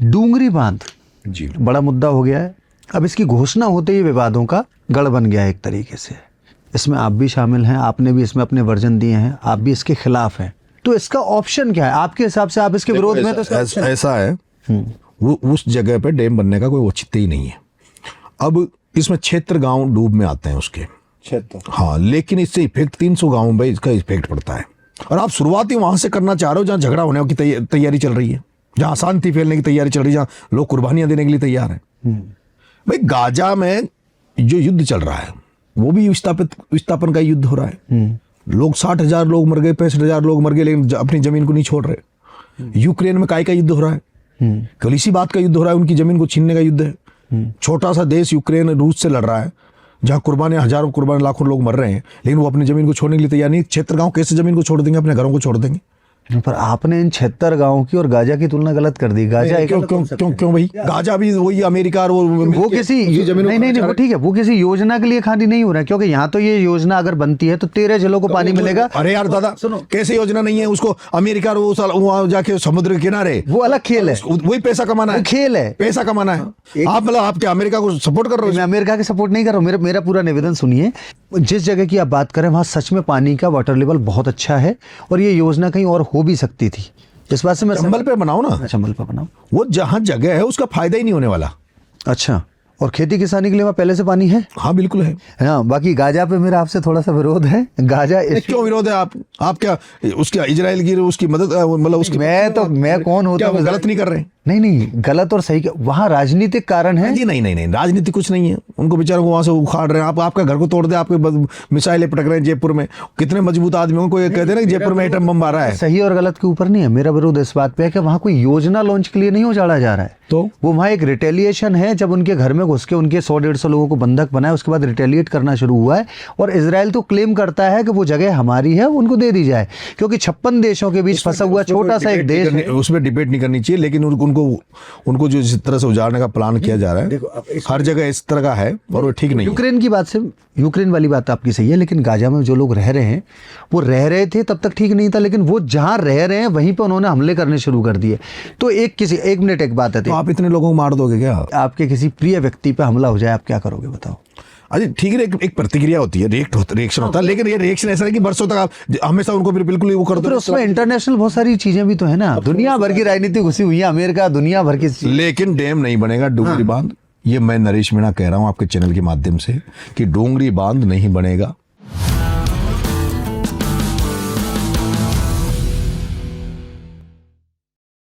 डूंगरी बांध जी बड़ा मुद्दा हो गया है। अब इसकी घोषणा होते ही विवादों का गढ़ बन गया है एक तरीके से। इसमें आप भी शामिल हैं, आपने भी इसमें अपने वर्जन दिए हैं, आप भी इसके खिलाफ हैं। तो इसका ऑप्शन क्या है आपके हिसाब से? आप इसके विरोध में तो ऐसा है, वो उस जगह पे डैम बनने का कोई औचित्य ही नहीं है। अब इसमें क्षेत्र गांव डूब में आते हैं उसके क्षेत्र, हाँ, लेकिन इससे इफेक्ट 300 गांव में इसका इफेक्ट पड़ता है। और आप शुरुआत ही वहां से करना चाह रहे हो जहां झगड़ा होने की तैयारी चल रही है, जहां शांति फैलने की तैयारी चल रही है, जहां लोग कुर्बानियां देने के लिए तैयार हैं। भाई गाजा में जो युद्ध चल रहा है वो भी विस्थापन का युद्ध हो रहा है। लोग 60,000 लोग मर गए, 65,000 लोग मर गए, लेकिन अपनी जमीन को नहीं छोड़ रहे। यूक्रेन में काय का युद्ध हो रहा है, कल इसी बात का युद्ध हो रहा है, उनकी जमीन को छीनने का युद्ध है। छोटा सा देश यूक्रेन रूस से लड़ रहा है, जहां कुर्बानी हजारों कुर्बानी लाखों लोग मर रहे हैं, लेकिन वो अपनी जमीन को छोड़ने के लिए तैयार नहीं। क्षेत्र गांव कैसे जमीन को छोड़ देंगे, अपने घरों को छोड़ देंगे? पर आपने इन 76 गांवों की और गाजा की तुलना गलत कर दी। गाजा क्यों भाई? गाजा भी वही अमेरिका और वो किसी नहीं वो ठीक है, वो किसी योजना के लिए खाली नहीं हो रहा है, क्योंकि यहाँ तो ये योजना अगर बनती है तो 13 जिलों को पानी मिलेगा। अरे यार दादा, कैसे योजना नहीं है? उसको अमेरिका और वहां जाके समुद्र के किनारे, वो अलग खेल है, वही पैसा कमाना है, खेल है, पैसा कमाना है। आप मतलब आप क्या अमेरिका को सपोर्ट कर रहे हो? मैं अमेरिका के सपोर्ट नहीं कर रहा हूँ। मेरा पूरा निवेदन सुनिए। जिस जगह की आप बात करें वहां सच में पानी का वाटर लेवल बहुत अच्छा है और ये योजना कहीं और हो भी सकती थी। इस बात से मैं चंबल पे बनाओ ना, चंबल पे बनाओ, वो जहां जगह है उसका फायदा ही नहीं होने वाला। अच्छा, और खेती किसानी के लिए वहाँ पहले से पानी है? हाँ बिल्कुल है। हाँ, बाकी गाजा पे मेरा आपसे थोड़ा सा विरोध है। गाजा क्यों विरोध है? आप क्या उसके इजराइल की उसकी मदद, मतलब उसकी, मैं कौन होता हूँ? गलत नहीं कर रहे? नहीं, गलत और सही वहाँ राजनीतिक कारण है जी। नहीं, राजनीति कुछ नहीं है। उनको बेचारों को वहां से उखाड़ रहे हैं। आपका घर को तोड़ दे, आपके मिसाइलें पटक रहे हैं जयपुर में। कितने मजबूत आदमियों को ये कहते हैं ना जयपुर में एटम बम आ रहा है। सही और गलत के ऊपर नहीं है मेरा विरोध। इस बात पे है कि वहाँ कोई योजना लॉन्च के लिए नहीं उजाड़ा जा रहा है, तो वो वहाँ एक रिटेलिएशन है। जब उनके घर में घुस के उनके 100-150 लोगों को बंधक बनाया, उसके बाद रिटेलिएट करना शुरू हुआ है। और इजराइल तो क्लेम करता है कि वो जगह हमारी है, उनको दे दी जाए, क्योंकि 56 देशों के बीच फंसा हुआ छोटा सा एक देश है। उसमें डिबेट नहीं करनी चाहिए, लेकिन उनको जो जिस तरह से उजाड़ने का प्लान किया जा रहा है, हर जगह इस तरह का है और वो ठीक नहीं। यूक्रेन की बात से, यूक्रेन वाली बात आपकी सही है, लेकिन गाजा में जो लोग रह रहे हैं वो रह रहे थे तब तक ठीक नहीं था, लेकिन वो जहां रह रहे हैं वहीं पे उन्होंने हमले करने शुरू कर दिए। तो एक मिनट एक बात है, तो आप इतने लोगों को मार दोगे क्या? आपके किसी प्रिय व्यक्ति पे हमला हो जाए, आप क्या करोगे बताओ? अरे ठीक है, एक प्रतिक्रिया होती है, रिएक्शन होता है, लेकिन ये रिएक्शन ऐसा है कि बर्सों तक आप हमेशा उनको बिल्कुल वो कर दो। उसमें इंटरनेशनल बहुत सारी चीजें भी तो है ना, दुनिया भर की राजनीति घुसी हुई है, अमेरिका, दुनिया भर की। लेकिन डैम नहीं बनेगा, डूंगरी बांध। ये मैं नरेश मीणा कह रहा हूं आपके चैनल के माध्यम से कि डूंगरी बांध नहीं बनेगा।